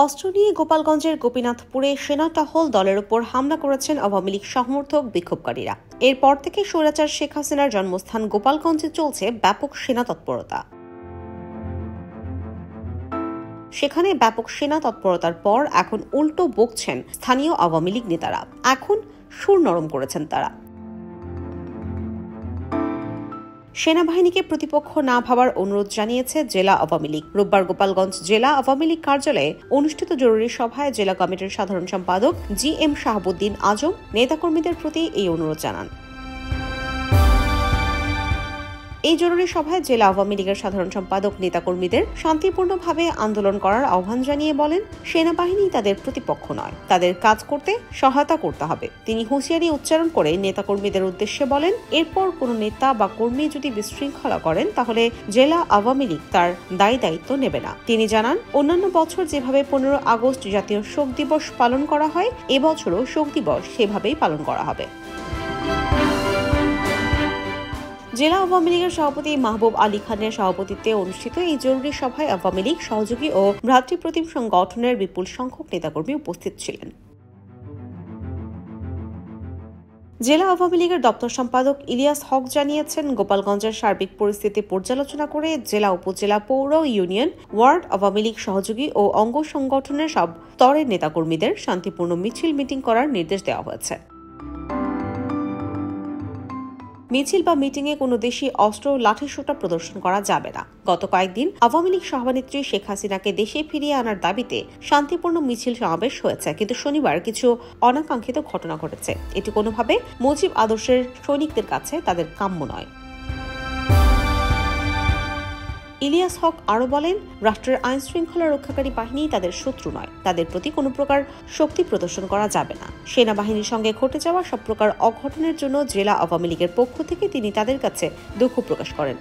অস্ত্র নিয়ে গোপালগঞ্জের গোপীনাথপুরে সেনা টহল দলের উপর হামলা করেছেন আওয়ামী লীগ সমর্থক বিক্ষোভকারীরা। এরপর থেকে স্বৈরাচার শেখ হাসিনার জন্মস্থান গোপালগঞ্জে চলছে ব্যাপক সেনা তৎপরতা। সেখানে ব্যাপক সেনা তৎপরতার পর এখন উল্টো বকছেন স্থানীয় আওয়ামী লীগ নেতারা। এখন সুর নরম করেছেন তারা। সেনাবাহিনীকে প্রতিপক্ষ না ভাবার অনুরোধ জানিয়েছে জেলা আওয়ামী লীগ। রোববার গোপালগঞ্জ জেলা আওয়ামী লীগ কার্যালয়ে অনুষ্ঠিত জরুরি সভায় জেলা কমিটির সাধারণ সম্পাদক জি.এম. শাহাবুদ্দিন আজম নেতাকর্মীদের প্রতি এই অনুরোধ জানান। এই জরুরি সভায় জেলা আওয়ামী লীগের সাধারণ সম্পাদক নেতাকর্মীদের শান্তিপূর্ণভাবে আন্দোলন করার আহ্বান জানিয়ে বলেন, সেনাবাহিনী তাদের প্রতিপক্ষ নয়, তাদের কাজ করতে সহায়তা করতে হবে। তিনি হুঁশিয়ারি উচ্চারণ করে নেতাকর্মীদের উদ্দেশ্যে বলেন, এরপর কোনো নেতা বা কর্মী যদি বিশৃঙ্খলা করেন তাহলে জেলা আওয়ামী লীগ তার দায়িত্ব নেবে না। তিনি জানান, অন্যান্য বছর যেভাবে 15 আগস্ট জাতীয় শোক দিবস পালন করা হয়, এবছরও শোক দিবস সেভাবেই পালন করা হবে। জেলা আওয়ামী লীগের সভাপতি মাহবুব আলী খানের সভাপতিত্বে অনুষ্ঠিত এই জরুরি সভায় আওয়ামী লীগ সহযোগী ও ভ্রাতৃপ্রতিম সংগঠনের বিপুল সংখ্যক নেতাকর্মী উপস্থিত ছিলেন। জেলা আওয়ামী লীগের দপ্তর সম্পাদক ইলিয়াস হক জানিয়েছেন, গোপালগঞ্জের সার্বিক পরিস্থিতি পর্যালোচনা করে জেলা, উপজেলা, পৌর, ইউনিয়ন, ওয়ার্ড আওয়ামী লীগ সহযোগী ও অঙ্গ সংগঠনের সব স্তরের নেতাকর্মীদের শান্তিপূর্ণ মিছিল-মিটিং করার নির্দেশ দেওয়া হয়েছে। মিছিল বা মিটিংয়ে কোনো দেশি অস্ত্র, লাঠিসোঁটা প্রদর্শন করা যাবে না। গত কয়েকদিন আওয়ামী লীগ সভানেত্রী শেখ হাসিনাকে দেশে ফিরিয়ে আনার দাবিতে শান্তিপূর্ণ মিছিল সমাবেশ হয়েছে, কিন্তু শনিবার কিছু অনাকাঙ্ক্ষিত ঘটনা ঘটেছে। এটি কোনোভাবে মুজিব আদর্শের সৈনিকদের কাছে তাদের কাম্য নয়। ইলিয়াস হক আরো বলেন, রাষ্ট্রের আইন শৃঙ্খলা রক্ষাকারী বাহিনী তাদের শত্রু নয়, তাদের প্রতি কোনো প্রকার শক্তি প্রদর্শন করা যাবে না। সেনাবাহিনীর সঙ্গে ঘটে যাওয়া সব প্রকার অঘটনের জন্য জেলা আওয়ামী লীগের পক্ষ থেকে তিনি তাদের কাছে দুঃখ প্রকাশ করেন।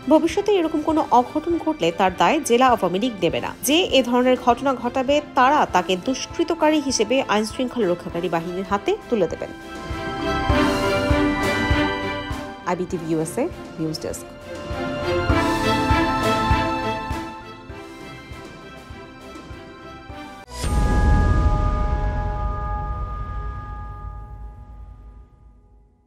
ভবিষ্যতে এরকম কোনো অঘটন ঘটলে তার দায় জেলা আওয়ামী লীগ দেবে না। যে এ ধরনের ঘটনা ঘটাবে তারা তাকে দুষ্কৃতকারী হিসেবে আইন শৃঙ্খলা রক্ষাকারী বাহিনীর হাতে তুলে দেবেন। IBTV USA News Desk।